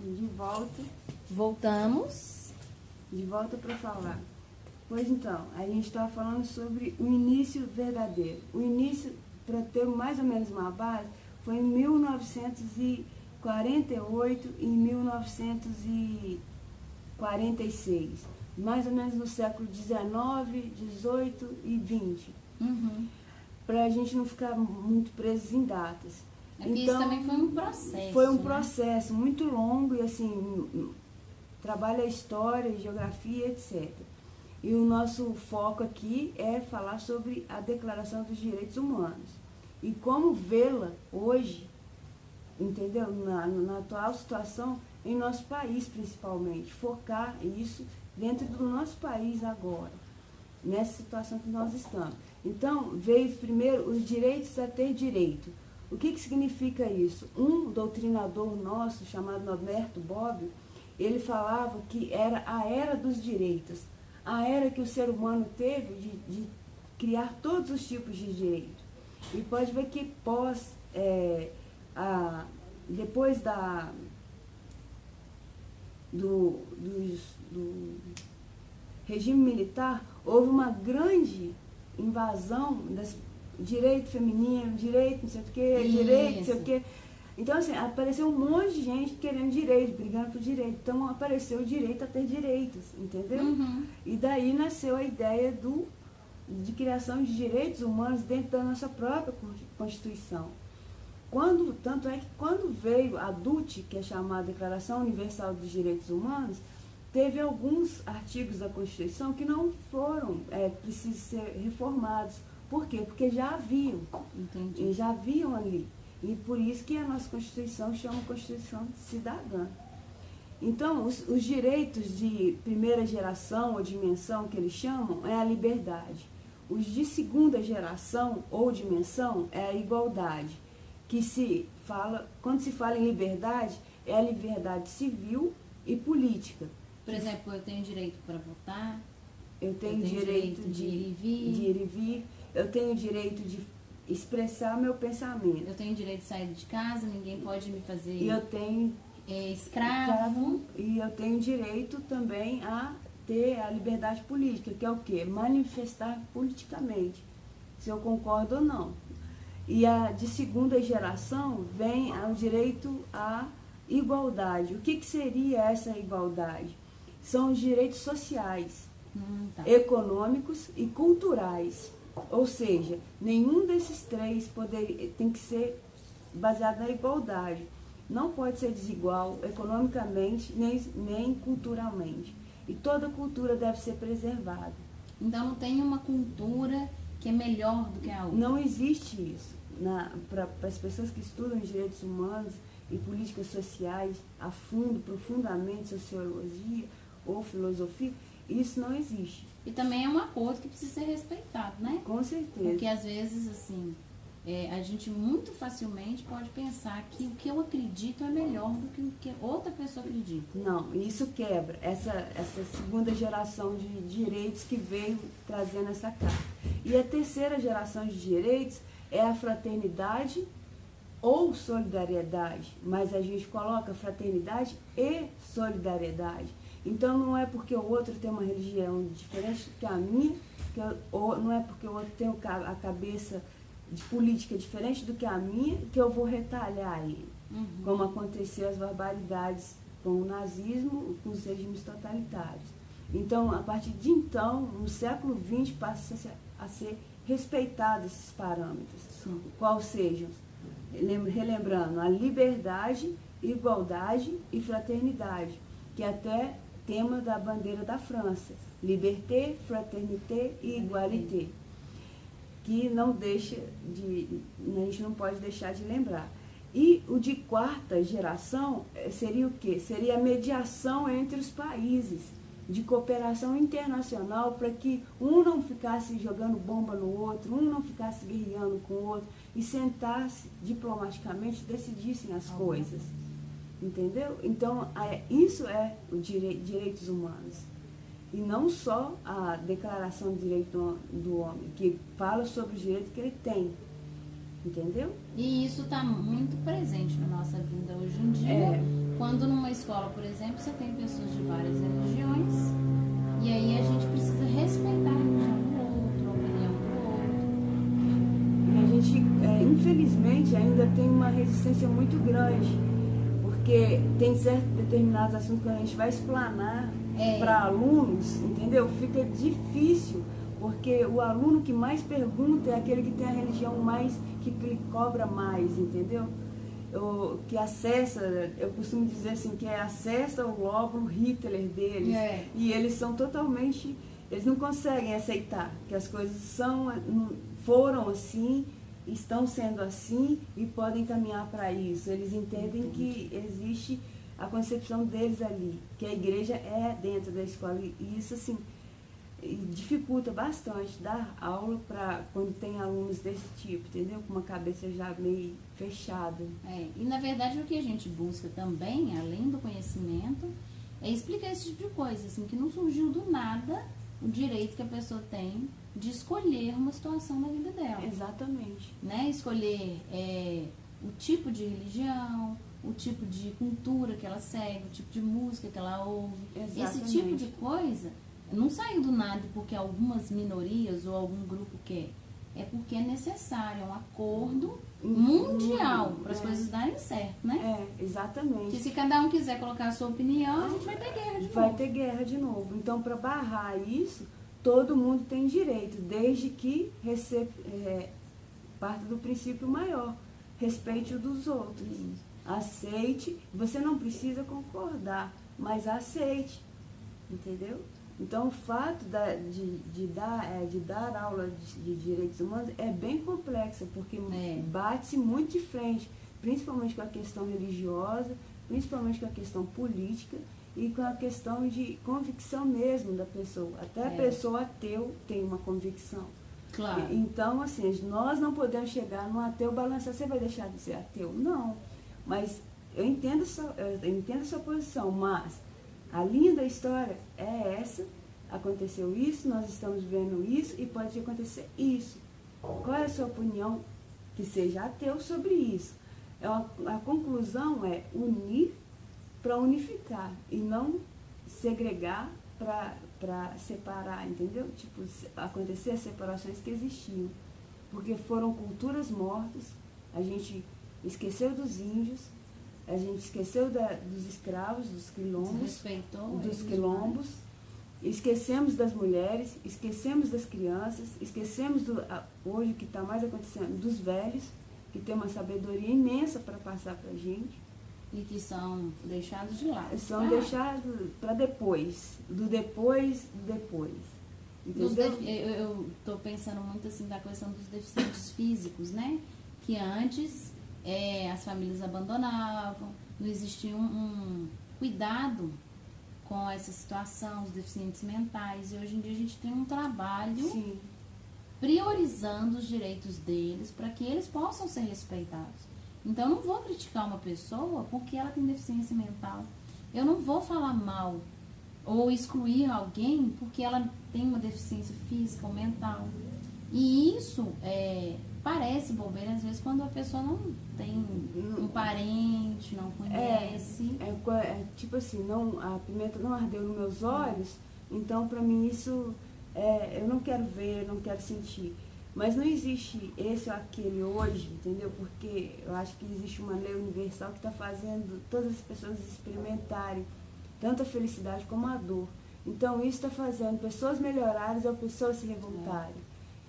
De volta. Voltamos. De volta para falar. Pois então, a gente estava falando sobre o início verdadeiro. O início, para ter mais ou menos uma base, foi em 1948 e 1946. Mais ou menos no século XIX, XVIII e XX. Para a gente não ficar muito presos em datas. Então, isso também foi um processo. Foi um processo muito longo e assim, trabalha história, geografia, etc. E o nosso foco aqui é falar sobre a Declaração dos Direitos Humanos. E como vê-la hoje, entendeu? Na atual situação, em nosso país principalmente. Focar isso dentro do nosso país agora, nessa situação que nós estamos. Então, veio primeiro os direitos a ter direito. O que significa isso? Um doutrinador nosso, chamado Norberto Bobbio, ele falava que era a era dos direitos, a era que o ser humano teve de criar todos os tipos de direitos. E pode ver que depois do regime militar, houve uma grande invasão das direito feminino, direito não sei o quê, direito não sei o quê. Então, assim, apareceu um monte de gente querendo direito, brigando por direito. Então, apareceu o direito a ter direitos, entendeu? E daí nasceu a ideia de criação de direitos humanos dentro da nossa própria Constituição. Tanto é que quando veio a DUT, que é chamada Declaração Universal dos Direitos Humanos, teve alguns artigos da Constituição que não foram precisam ser reformados. Por quê? Porque já haviam. Entendi. Já haviam ali. E por isso que a nossa Constituição chama Constituição Cidadã. Então, os direitos de primeira geração ou dimensão que eles chamam é a liberdade. Os de segunda geração ou dimensão é a igualdade. Quando se fala em liberdade, é a liberdade civil e política. Por exemplo, eu tenho direito para votar. Eu tenho direito de ir e vir. Eu tenho direito de expressar meu pensamento. Eu tenho direito de sair de casa, ninguém pode me fazer e eu tenho escravo. E eu tenho direito também a ter a liberdade política, que é o quê? Manifestar politicamente, se eu concordo ou não. E a de segunda geração vem o direito à igualdade. O que seria essa igualdade? São os direitos sociais, econômicos e culturais. Ou seja, nenhum desses três tem que ser baseado na igualdade. Não pode ser desigual economicamente nem culturalmente. E toda cultura deve ser preservada. Então não tem uma cultura que é melhor do que a outra? Não existe isso. Para as pessoas que estudam direitos humanos e políticas sociais a fundo, profundamente, sociologia ou filosofia, isso não existe. E também é um acordo que precisa ser respeitado, né? Com certeza. Porque às vezes, assim, a gente muito facilmente pode pensar que o que eu acredito é melhor do que o que outra pessoa acredita. Não, isso quebra essa segunda geração de direitos que veio trazendo essa carta. E a terceira geração de direitos é a fraternidade ou solidariedade, mas a gente coloca fraternidade e solidariedade. Então não é porque o outro tem uma religião diferente do que a minha, não é porque o outro tem a cabeça de política diferente do que a minha, que eu vou retalhar ele. Como aconteceu as barbaridades com o nazismo, com os regimes totalitários. Então, a partir de então, no século XX, passa a ser respeitados esses parâmetros. Qual sejam, relembrando, a liberdade, igualdade e fraternidade, que é até tema da bandeira da França, liberté, fraternité e égalité, que a gente não pode deixar de lembrar. E o de quarta geração seria o quê? Seria a mediação entre os países, de cooperação internacional, para que um não ficasse jogando bomba no outro, um não ficasse guerreando com o outro, e sentasse diplomaticamente, decidissem as coisas. Entendeu? Então, isso é o direitos humanos. E não só a Declaração de Direito do Homem, que fala sobre os direitos que ele tem. Entendeu? E isso está muito presente na nossa vida hoje em dia, Quando numa escola, por exemplo, você tem pessoas de várias religiões, e aí a gente precisa respeitar a religião do outro, a opinião do outro. E a gente, infelizmente, ainda tem uma resistência muito grande, porque tem certos determinados assuntos que a gente vai explanar para alunos, entendeu? Fica difícil, porque o aluno que mais pergunta é aquele que tem a religião mais, que lhe cobra mais, entendeu? Que acessa, eu costumo dizer assim, que acessa o lóbulo Hitler deles, e eles são totalmente, eles não conseguem aceitar que as coisas foram assim, estão sendo assim e podem caminhar para isso. Eles entendem que existe a concepção deles ali, que a igreja é dentro da escola, e isso assim dificulta bastante dar aula para quando tem alunos desse tipo, entendeu? Com uma cabeça já meio fechada. E na verdade o que a gente busca também, além do conhecimento, é explicar esse tipo de coisa, assim, que não surgiu do nada o direito que a pessoa tem de escolher uma situação na vida dela. Exatamente. Né? Escolher o tipo de religião, o tipo de cultura que ela segue, o tipo de música que ela ouve. Exatamente. Esse tipo de coisa não saiu do nada porque algumas minorias ou algum grupo quer. É porque é necessário um acordo mundial para as coisas darem certo, né? Exatamente. Que se cada um quiser colocar a sua opinião, a gente vai ter guerra de novo. Vai ter guerra de novo. Então, para barrar isso, todo mundo tem direito, desde que parte do princípio maior, respeite o dos outros. Aceite, você não precisa concordar, mas aceite, entendeu? Então, o fato de dar aula de direitos humanos é bem complexo, porque bate-se muito de frente, principalmente com a questão religiosa, principalmente com a questão política e com a questão de convicção mesmo da pessoa. Até a pessoa ateu tem uma convicção. Claro. Então, assim, nós não podemos chegar no ateu balançar, você vai deixar de ser ateu? Não. Mas eu entendo a sua posição, mas a linha da história é essa, aconteceu isso, nós estamos vendo isso e pode acontecer isso. Qual é a sua opinião que seja ateu sobre isso? A conclusão é unir para unificar e não segregar para separar, entendeu? Tipo, acontecer as separações que existiam. Porque foram culturas mortas, a gente esqueceu dos índios, a gente esqueceu dos escravos, dos quilombos, esquecemos das mulheres, esquecemos das crianças, esquecemos hoje o que está mais acontecendo, dos velhos, que tem uma sabedoria imensa para passar para a gente. E que são deixados de lado. São deixados para depois, do depois. Entendeu? Eu estou pensando muito assim da questão dos deficientes físicos, né? Que antes as famílias abandonavam, não existia um cuidado com essa situação, os deficientes mentais, e hoje em dia a gente tem um trabalho priorizando os direitos deles para que eles possam ser respeitados. Então eu não vou criticar uma pessoa porque ela tem deficiência mental, eu não vou falar mal ou excluir alguém porque ela tem uma deficiência física ou mental. E isso parece bobeira às vezes quando a pessoa não tem um parente, não conhece. Tipo assim, a pimenta não ardeu nos meus olhos, então para mim isso eu não quero ver, não quero sentir. Mas não existe esse ou aquele hoje, entendeu? Porque eu acho que existe uma lei universal que está fazendo todas as pessoas experimentarem tanto a felicidade como a dor. Então isso está fazendo pessoas melhorarem ou pessoas se revoltarem.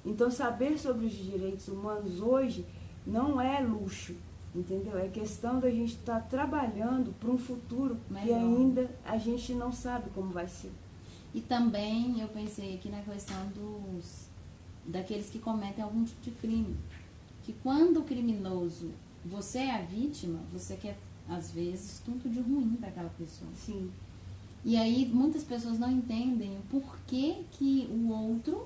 Então saber sobre os direitos humanos hoje não é luxo, entendeu? É questão da gente estar trabalhando para um futuro que ainda a gente não sabe como vai ser. E também eu pensei aqui na questão daqueles que cometem algum tipo de crime. Que quando o criminoso, você é a vítima, você quer, às vezes, tudo de ruim para aquela pessoa. Sim. E aí muitas pessoas não entendem o porquê que o outro,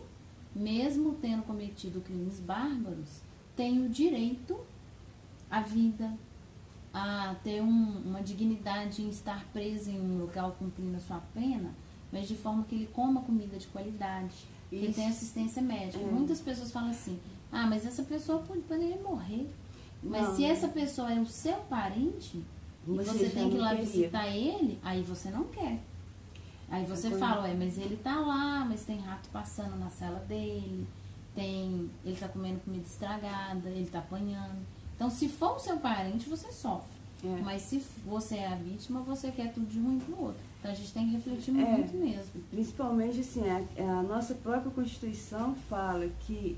mesmo tendo cometido crimes bárbaros, tem o direito à vida, a ter uma dignidade em estar preso em um local cumprindo a sua pena, mas de forma que ele coma comida de qualidade, que ele tenha assistência médica. Muitas pessoas falam assim, mas essa pessoa poderia morrer. Mas se essa pessoa é o seu parente, e você tem que ir lá visitar ele, aí você não quer. Aí você fala, mas ele tá lá, mas tem rato passando na cela dele, ele tá comendo comida estragada, ele tá apanhando. Então, se for o seu parente, você sofre. Mas se você é a vítima, você quer tudo de ruim pro outro. Então, a gente tem que refletir muito mesmo. Principalmente, assim, a nossa própria Constituição fala que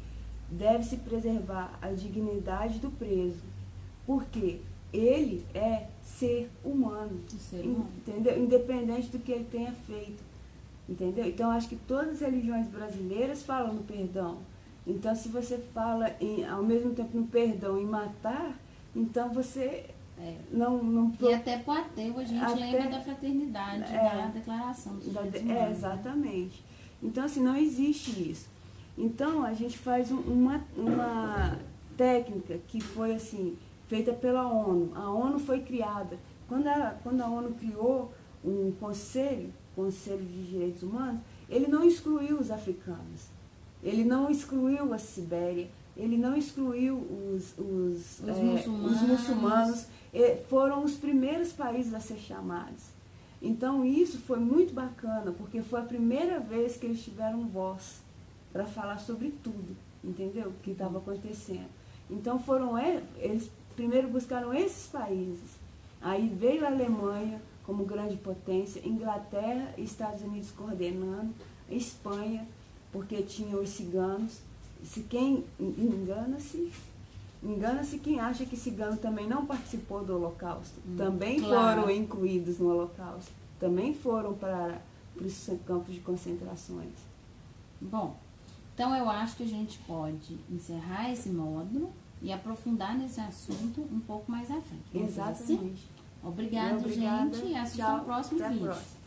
deve-se preservar a dignidade do preso. Porque ele é ser humano. Entendeu? Independente do que ele tenha feito. Entendeu? Então, acho que todas as religiões brasileiras falam no perdão. Então, se você fala ao mesmo tempo no perdão e matar, então você não... E até pro ateu a gente lembra da fraternidade, da declaração dos direitos humanos. Exatamente. Então, assim, não existe isso. Então, a gente faz uma técnica que foi, assim, feita pela ONU. A ONU foi criada. Quando a ONU criou um Conselho de Direitos Humanos, ele não excluiu os africanos. Ele não excluiu a Sibéria, ele não excluiu os muçulmanos, foram os primeiros países a ser chamados. Então isso foi muito bacana, porque foi a primeira vez que eles tiveram voz para falar sobre tudo, entendeu? O que estava acontecendo. Então eles primeiro buscaram esses países, aí veio a Alemanha como grande potência, Inglaterra e Estados Unidos coordenando, Espanha, porque tinha os ciganos. Quem engana-se quem acha que cigano também não participou do Holocausto. Também foram incluídos no Holocausto. Também foram para os campos de concentrações. Bom, então eu acho que a gente pode encerrar esse módulo e aprofundar nesse assunto um pouco mais à frente. Exatamente. Assim? Obrigada, gente. E assista o próximo vídeo. Até a próxima.